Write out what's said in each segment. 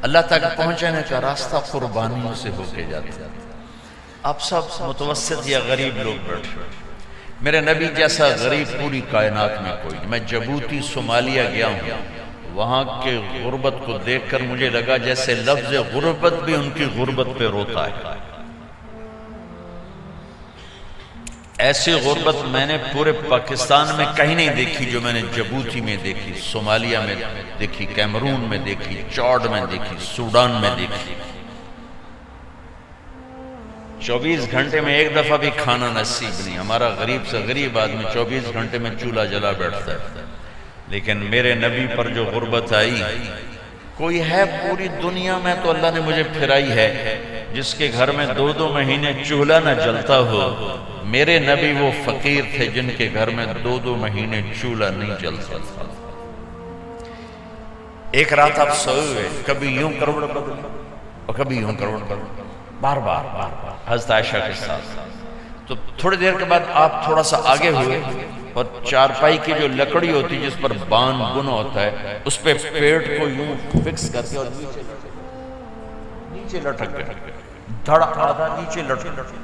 اللہ تک پہنچنے کا راستہ قربانیوں سے ہو کے جاتا ہے۔ آپ سب متوسط یا غریب لوگ بیٹھے، میرے نبی جیسا غریب پوری کائنات میں کوئی نہیں۔ میں جبوتی صومالیہ گیا ہوں، وہاں کے غربت کو دیکھ کر مجھے لگا جیسے لفظ غربت بھی ان کی غربت پہ روتا ہے۔ ایسی غربت میں نے پورے پاکستان میں کہیں نہیں دیکھی جو میں نے جبوتی میں دیکھی، صومالیہ میں دیکھی، کیمرون میں دیکھی، چاڈ میں دیکھی، سوڈان میں دیکھی۔ 24 گھنٹے میں ایک دفعہ بھی کھانا نصیب نہیں۔ ہمارا غریب سے غریب آدمی 24 گھنٹے میں چولہا جلا بیٹھتا ہے، لیکن میرے نبی پر جو غربت آئی، کوئی ہے پوری دنیا میں تو اللہ نے مجھے پھرائی ہے جس کے گھر میں 2 مہینے چولہا نہ جلتا ہو۔ میرے نبی وہ فقیر تھے جن کے گھر میں 2 مہینے چولہا نہیں جلتا تھا۔ ایک رات آپ سوئے ہوئے، کبھی یوں کروڑ بدل اور کبھی یوں کروڑ بدل، بار بار حضرت عائشہ کے ساتھ۔ تو تھوڑی دیر کے بعد آپ تھوڑا سا آگے ہوئے اور چارپائی کی جو لکڑی ہوتی جس پر بان بنا ہوتا ہے، اس پہ پیٹ کو یوں فکس کر کے اور نیچے لٹک گئے، دھڑا آدھا نیچے لٹک گئے۔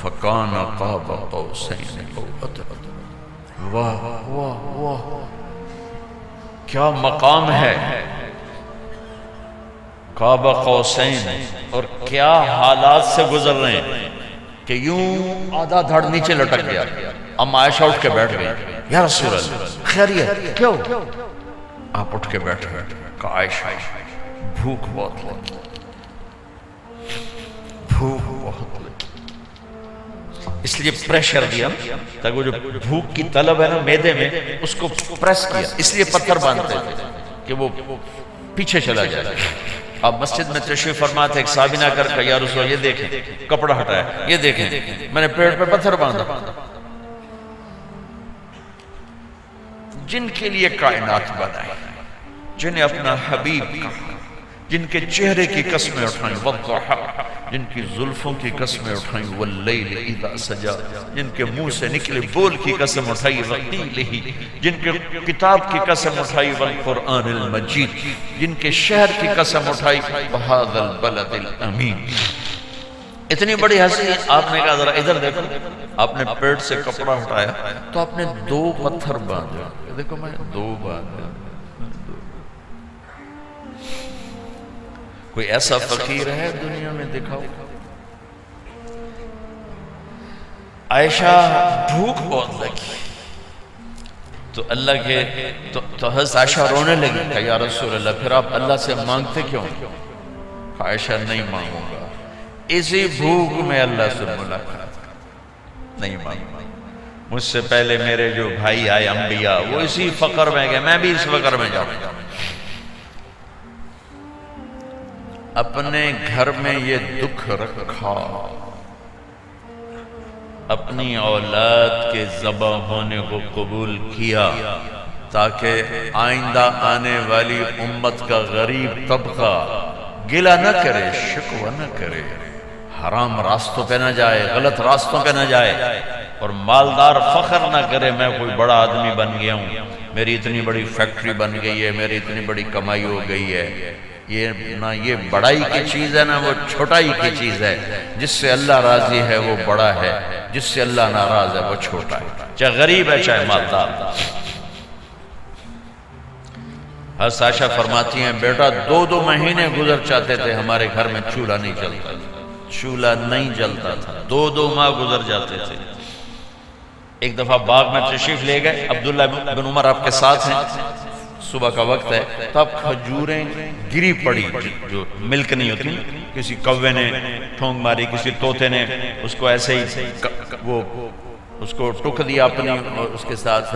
فَكَانَ قَابَ قَوْسَيْنِ أَوْ أَدْنَىٰ۔ واہ واہ واہ، کیا مقام ہے قاب قوسین، اور کیا حالات سے گزر رہے ہیں کہ یوں آدھا دھڑ نیچے لٹک گیا۔ اب عائشہ اٹھ کے بیٹھ گئی، یا رسول اللہ خیریت کیوں؟ آپ اٹھ کے بیٹھ گئے، کہا عائشہ بھوک بہت لگی، بھوک بہت لگی، اس لیے پریشر دیا تاکہ وہ جو بھوک کی طلب ہے نا معدے میں، اس کو پریس کیا، اس لیے پتھر باندھتے تھے کہ وہ پیچھے چلا جائے۔ اب مسجد میں تشریف فرما تھے، ایک صحابی نے کر یا رسول اللہ یہ دیکھیں، کپڑا ہٹایا، یہ دیکھیں میں نے پیٹ پہ پتھر باندھا۔ جن کے لیے کائنات بنائی، جنہیں اپنا حبیب کہا، جن کے چہرے کی قسمیں اٹھائیں والضحا، جن کی زلفوں کی قسمیں اٹھائیں واللیل اذا سجا، جن کے منہ سے نکلے بول کی قسم اٹھائی وقیلہ، جن کے کتاب کی قسم اٹھائی والقرآن المجید، جن کے شہر کی قسم اٹھائی وہذا البلد الامین۔ اتنی بڑی ہستی، آپ نے کہا ذرا ادھر دیکھو، آپ نے پیٹ سے کپڑا ہٹایا تو آپ نے 2 پتھر باندھے، دیکھو میں 2 باندھے۔ کوئی ایسا فقیر ہے دنیا میں دکھاؤ؟ عائشہ بھوک بہت لگی تو اللہ کے تو حضرت عائشہ رونے لگی، کہا یا رسول اللہ پھر آپ اللہ سے مانگتے کیوں؟ عائشہ نہیں مانگوں گا، اسی بھوک میں اللہ سے ملاقات نہیں مانگوں گا۔ مجھ سے پہلے میرے جو بھائی آئے انبیاء وہ اسی فقر میں گئے، میں بھی اس فقر میں جاؤں گا۔ اپنے گھر میں یہ دکھ رکھا، اپنی اولاد کے ذبح ہونے کو قبول کیا تاکہ آئندہ آنے والی امت کا غریب طبقہ گلہ نہ کرے، شکوہ نہ کرے، حرام راستوں پہ نہ جائے، غلط راستوں پہ نہ جائے، اور مالدار فخر نہ کرے میں کوئی بڑا آدمی بن گیا ہوں، میری اتنی بڑی فیکٹری بن گئی ہے، میری اتنی بڑی کمائی ہو گئی ہے۔ یہ نہ یہ بڑائی کی چیز ہے نہ وہ چھوٹائی کی چیز ہے۔ جس سے اللہ راضی ہے وہ بڑا ہے، جس سے اللہ ناراض ہے وہ چھوٹا ہے، چاہے غریب ہے چاہے مالدار۔ حضرت عائشہ فرماتی ہیں بیٹا 2 مہینے گزر جاتے تھے ہمارے گھر میں چولہا نہیں جلتا تھا، چولہا نہیں جلتا تھا، 2 ماہ گزر جاتے تھے۔ ایک دفعہ باغ میں تشریف لے گئے، عبداللہ بن عمر آپ کے ساتھ ہیں، صبح کا وقت ہے، تب کھجوریں گری پڑی جو ملک نہیں ہوتی، کسی کوے نے ٹھونگ ماری، کسی طوطے نے اس کو ایسے ہی وہ اس کو ٹک دیا اپنی اس کے ساتھ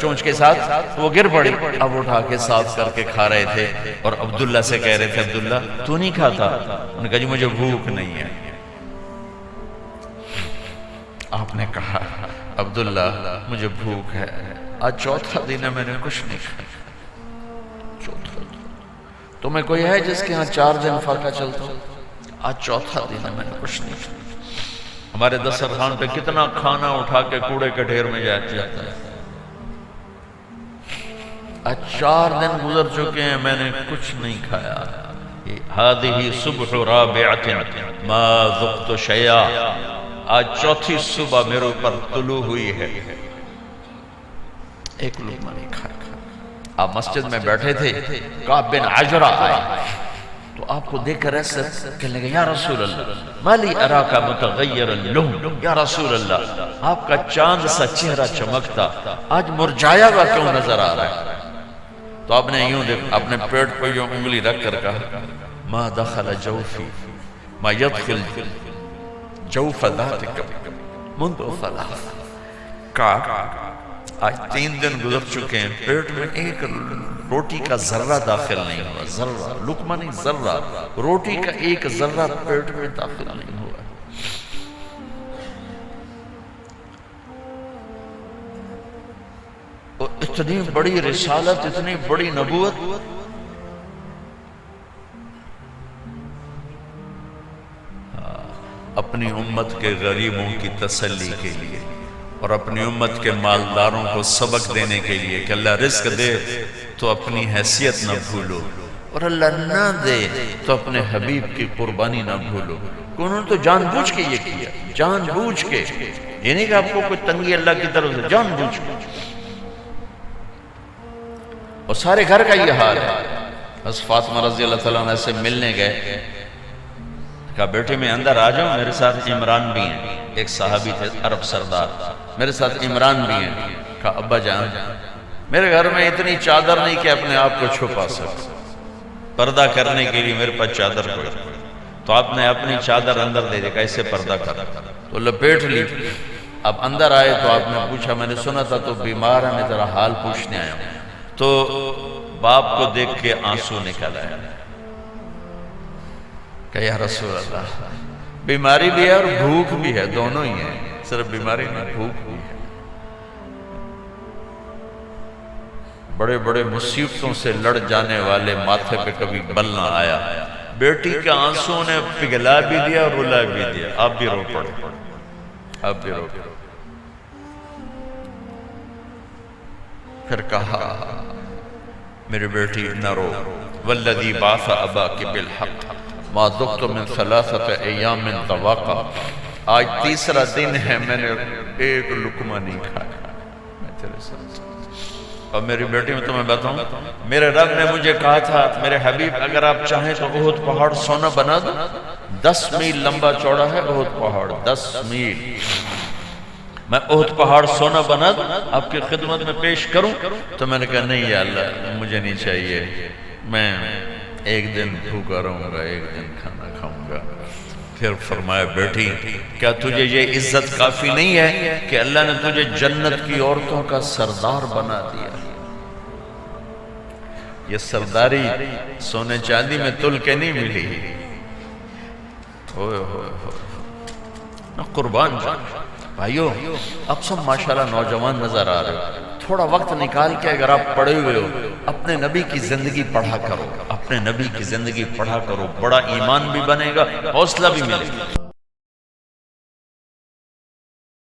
چونچ کے ساتھ، وہ گر پڑی۔ اب اٹھا کے صاف کر کے کھا رہے تھے اور عبداللہ سے کہہ رہے تھے عبداللہ تو نہیں کھاتا؟ انہوں نے کہا جی مجھے بھوک نہیں ہے۔ آپ نے کہا عبداللہ مجھے بھوک ہے، آج 4تھا دن ہے میں نے کچھ نہیں کھایا۔ تمہیں کوئی ہے جس کے ہاں 4 دن فاقہ چلتا ہو؟ آج 4تھا دن ہے میں نے کچھ نہیں کھایا۔ ہمارے دسترخوان پہ کتنا کھانا اٹھا کے کوڑے کے ڈھیر میں جاتا ہے۔ آج 4 دن گزر چکے ہیں میں نے کچھ نہیں کھایا. هذه صبح رابعة ما ذقت شيئا. آج 4تھی صبح میرے اوپر طلوع ہوئی ہے، ایک لقمہ نہیں کھایا. آپ مسجد میں بیٹھے تھے، کعب بن عجرہ آئے تو آپ کو دیکھ کر ایسے کہنے لگے یا رسول اللہ مالی اراکا متغیر اللون. یا رسول اللہ آپ کا چاند سا چہرہ چمکتا آج مرجھایا ہوا کیوں نظر آ رہا ہے؟ تو آپ نے یوں دیکھ اپنے پیٹ پر یوں انگلی رکھ کر کہا ما دخل جوفی ما يدخل جوف ذاتک منذ ثلاث. آج 3 دن گزر چکے ہیں، پیٹ میں ایک روٹی کا ذرہ داخل نہیں ہوا. ذرہ، لقمہ نہیں، ذرہ روٹی کا ایک ذرہ پیٹ میں داخل نہیں ہوا. اور اتنی بڑی رسالت، اتنی بڑی نبوت. اپنی امت کے غریبوں کی تسلی کے لیے اور اپنی امت کے مالداروں کو سبق دینے کے لیے کہ اللہ رزق دے تو اپنی حیثیت نہ بھولو، اور اللہ نہ دے تو اپنے حبیب کی قربانی نہ بھولو. انہوں نے تو جان بوجھ کے یہ کیا، جان بوجھ کے. یہ نہیں کہ آپ کو کوئی تنگی اللہ کی طرف سے، جان بوجھ کے. اور سارے گھر کا یہ حال ہے. بس فاطمہ رضی اللہ تعالیٰ عنہ سے ملنے گئے، کہا بیٹے میں اندر آ جاؤں، میرے ساتھ عمران بھی ہیں. ایک صحابی تھے عرب سردار، میرے ساتھ عمران بھی ہیں. کہا ابا جان میرے گھر میں اتنی چادر نہیں کہ اپنے آپ کو چھپا سکتا، پردہ کرنے کے لیے میرے پاس چادر کوئی. تو آپ نے اپنی چادر اندر دے دی، کیسے پردہ کر تو لپیٹ لی. اب اندر آئے تو آپ نے پوچھا میں نے سنا تھا تو بیمار ہے، میں ذرا حال پوچھنے آیا ہوں. تو باپ کو دیکھ کے آنسو نکل آیا کہ یا رسول اللہ بیماری بھی ہے اور بھوک بھی ہے، دونوں ہی ہیں. صرف بیماری نہیں، بھوک بھی ہے. بڑے بڑے مصیبتوں سے لڑ جانے والے ماتھے پہ کبھی بل نہ آیا. بیٹی کے آنسوں نے پگھلا بھی دیا اور رلا بھی دیا. آپ بھی رو پڑے، آپ بھی رو پڑے. پھر کہا میری بیٹی نہ رو، والذی بعث اباک بالحق ما ذقت من 3 ایام طواقا. آج 3 دن ہے میں نے ایک لقمہ نہیں کھایا. میں تیرے ساتھ اور میری بیٹی میں تمہیں بتاؤں، میرے رب نے مجھے کہا تھا میرے حبیب اگر آپ چاہیں تو احد پہاڑ سونا بنا دو. 10 میل لمبا چوڑا ہے احد پہاڑ، 10 میل. میں احد پہاڑ سونا بنا دوں، آپ کی خدمت میں پیش کروں. تو میں نے کہا نہیں یا اللہ مجھے نہیں چاہیے، میں ایک دن بھوکا رہوں گا، ایک دن کھانا کھاؤں گا. پھر فرمایا بیٹی کیا تجھے یہ عزت کافی نہیں ہے کہ اللہ نے تجھے جنت کی عورتوں کا سردار بنا دیا؟ یہ سرداری سونے چاندی میں تل کے نہیں ملی. قربان جان بھائیو، اب سب ماشاءاللہ نوجوان نظر آ رہے ہو. تھوڑا وقت نکال کے اگر آپ پڑھے ہوئے ہو اپنے نبی کی زندگی پڑھا کرو، اپنے نبی کی زندگی پڑھا کرو. بڑا ایمان بھی بنے گا، حوصلہ بھی ملے گا.